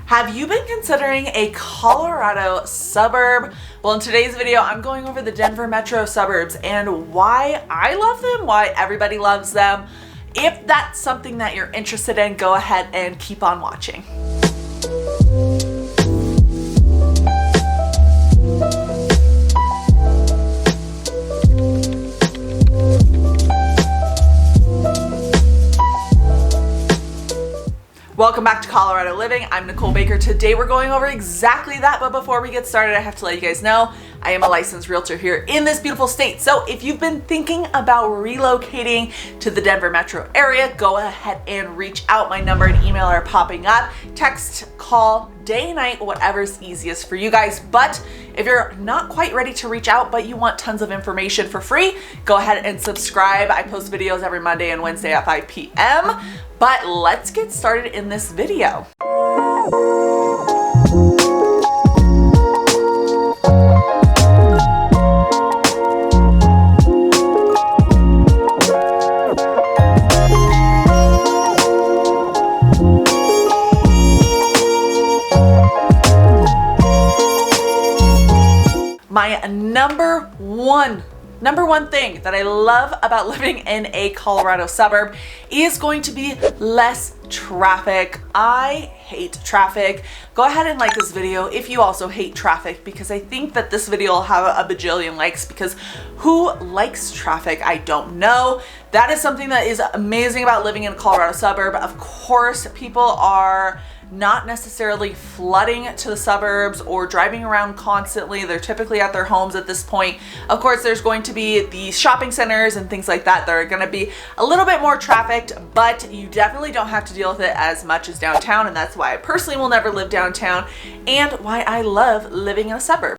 Have you been considering a Colorado suburb? Well, in today's video, I'm going over the Denver metro suburbs and why I love them, why everybody loves them. If that's something that you're interested in, go ahead and keep on watching. Welcome back to Colorado Living. I'm Nicole Baker. Today we're going over exactly that, but before we get started, I have to let you guys know I am a licensed realtor here in this beautiful state. So if you've been thinking about relocating to the Denver metro area, go ahead and reach out. My number and email are popping up. Text, call, day, night, whatever's easiest for you guys. But if you're not quite ready to reach out, but you want tons of information for free, go ahead and subscribe. I post videos every Monday and Wednesday at 5 p.m. But let's get started in this video. My number one thing that I love about living in a Colorado suburb is going to be less traffic. I hate traffic. Go ahead and like this video if you also hate traffic, because I think that this video will have a bajillion likes, because who likes traffic? I don't know. That is something that is amazing about living in a Colorado suburb. Of course, people are not necessarily flooding to the suburbs or driving around constantly. They're typically at their homes at this point. Of course, there's going to be the shopping centers and things like that that are going to be a little bit more trafficked, but you definitely don't have to deal with it as much as downtown, and that's why I personally will never live downtown and why I love living in a suburb.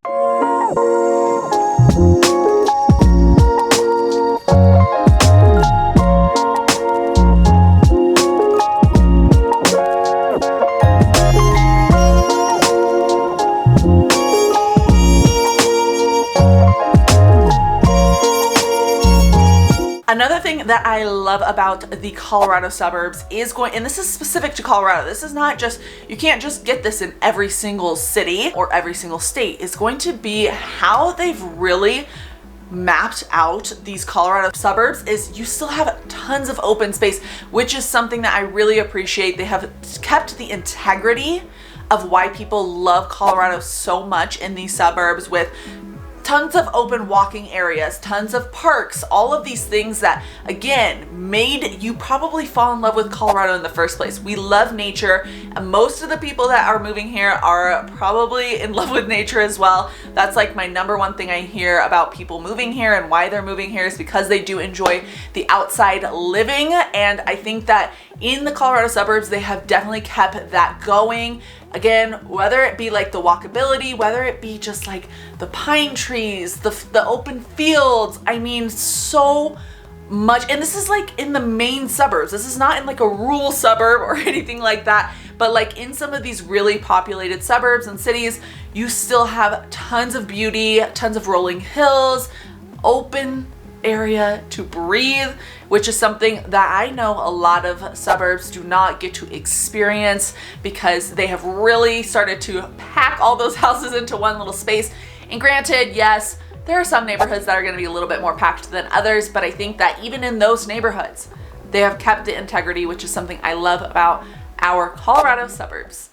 Another thing that I love about the Colorado suburbs is and this is specific to Colorado. This is not just, you can't just get this in every single city or every single state. It's going to be how they've really mapped out these Colorado suburbs is you still have tons of open space, which is something that I really appreciate. They have kept the integrity of why people love Colorado so much in these suburbs, with tons of open walking areas, tons of parks, all of these things that, again, made you probably fall in love with Colorado in the first place. We love nature, and most of the people that are moving here are probably in love with nature as well. That's like my number one thing I hear about people moving here and why they're moving here is because they do enjoy the outside living. And I think that in the Colorado suburbs, they have definitely kept that going. Again, whether it be like the walkability, whether it be just like the pine trees, the open fields, I mean, so much. And this is like in the main suburbs. This is not in like a rural suburb or anything like that, but like in some of these really populated suburbs and cities, you still have tons of beauty, tons of rolling hills, open area to breathe, which is something that I know a lot of suburbs do not get to experience, because they have really started to pack all those houses into one little space. And granted, yes, there are some neighborhoods that are going to be a little bit more packed than others, but I think that even in those neighborhoods, they have kept the integrity, which is something I love about our Colorado suburbs.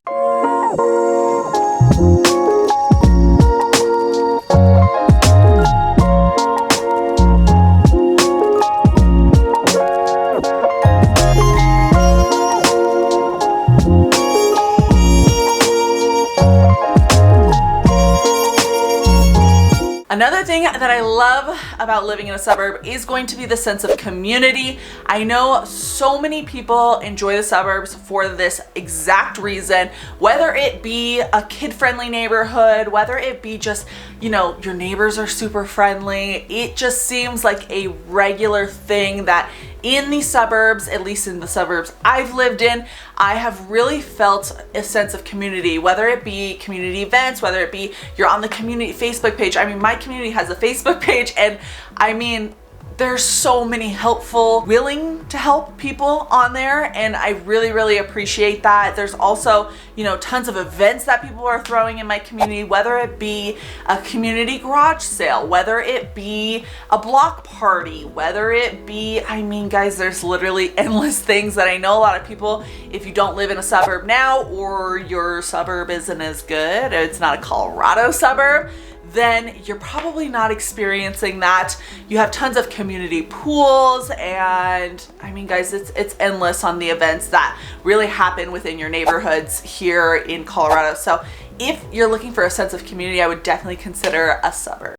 Another thing that I love about living in a suburb is going to be the sense of community. I know so many people enjoy the suburbs for this exact reason, whether it be a kid-friendly neighborhood, whether it be just, you know, your neighbors are super friendly. It just seems like a regular thing that in the suburbs, at least in the suburbs I've lived in, I have really felt a sense of community, whether it be community events, whether it be you're on the community Facebook page. I mean, my community has a Facebook page, and I mean, there's so many helpful, willing to help people on there, and I really appreciate that. There's also, you know, tons of events that people are throwing in my community, whether it be a community garage sale, whether it be a block party, whether it be, I mean, guys, there's literally endless things that I know a lot of people, if you don't live in a suburb now, or your suburb isn't as good, it's not a Colorado suburb, then you're probably not experiencing that. You have tons of community pools, and I mean, guys, it's endless on the events that really happen within your neighborhoods here in Colorado. So if you're looking for a sense of community, I would definitely consider a suburb.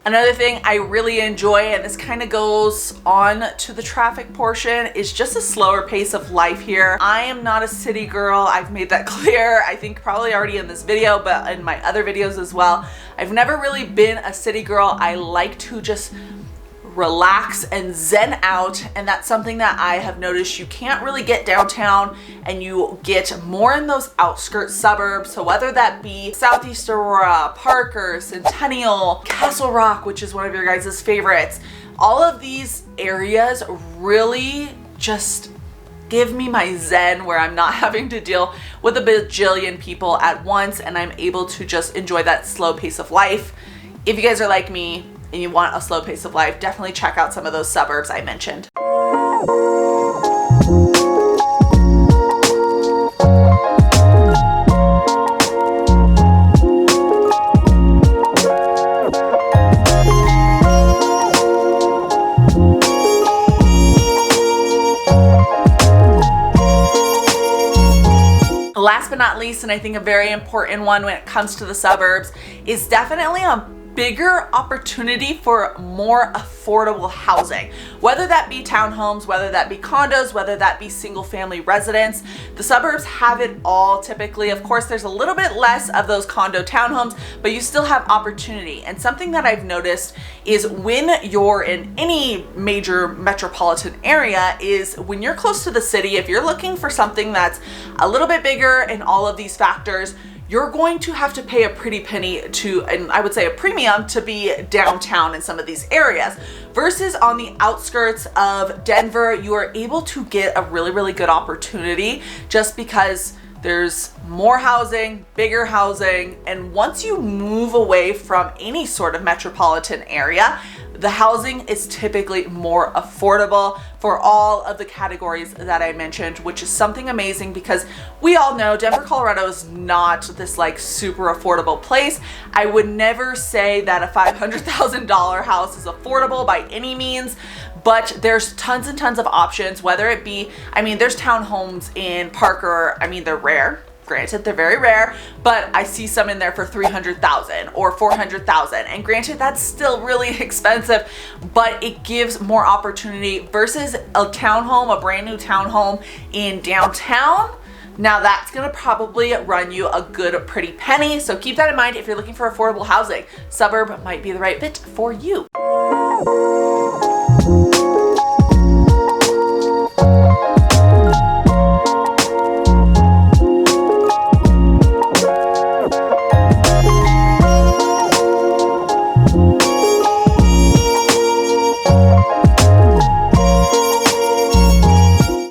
Another thing I really enjoy, and this kind of goes on to the traffic portion, is just a slower pace of life here. I am not a city girl. I've made that clear, I think probably already in this video, but in my other videos as well. I've never really been a city girl. I like to just relax and zen out, and that's something that I have noticed you can't really get downtown, and you get more in those outskirts suburbs. So whether that be Southeast Aurora, Parker, Centennial, Castle Rock, which is one of your guys' favorites, all of these areas really just give me my zen, where I'm not having to deal with a bajillion people at once, and I'm able to just enjoy that slow pace of life. If you guys are like me and you want a slow pace of life, definitely check out some of those suburbs I mentioned. Last but not least, and I think a very important one when it comes to the suburbs, is definitely a bigger opportunity for more affordable housing, whether that be townhomes, whether that be condos, whether that be single family residence. The suburbs have it all typically. Of course, there's a little bit less of those condo townhomes, but you still have opportunity. And something that I've noticed is when you're in any major metropolitan area, is when you're close to the city, if you're looking for something that's a little bit bigger and all of these factors, you're going to have to pay a pretty penny to, and I would say a premium, to be downtown in some of these areas. Versus on the outskirts of Denver, you are able to get a really good opportunity just because there's more housing, bigger housing, and once you move away from any sort of metropolitan area, the housing is typically more affordable for all of the categories that I mentioned, which is something amazing because we all know Denver, Colorado is not this like super affordable place. I would never say that a $500,000 house is affordable by any means, but there's tons and tons of options, whether it be, I mean, there's townhomes in Parker. I mean, they're rare. Granted, they're very rare, but I see some in there for $300,000 or $400,000. And granted, that's still really expensive, but it gives more opportunity versus a townhome, a brand new townhome in downtown. Now that's gonna probably run you a good pretty penny. So keep that in mind if you're looking for affordable housing. Suburb might be the right fit for you.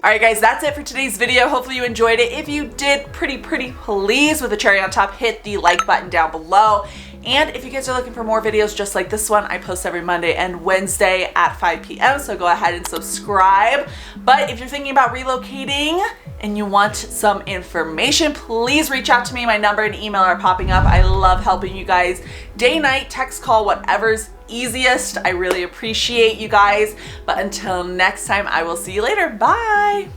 Alright guys, that's it for today's video. Hopefully you enjoyed it. If you did, pretty please, with a cherry on top, hit the like button down below. And if you guys are looking for more videos just like this one, I post every Monday and Wednesday at 5 p.m. So go ahead and subscribe. But if you're thinking about relocating and you want some information, please reach out to me. My number and email are popping up. I love helping you guys day, night, text, call, whatever's easiest. I really appreciate you guys. But until next time, I will see you later. Bye.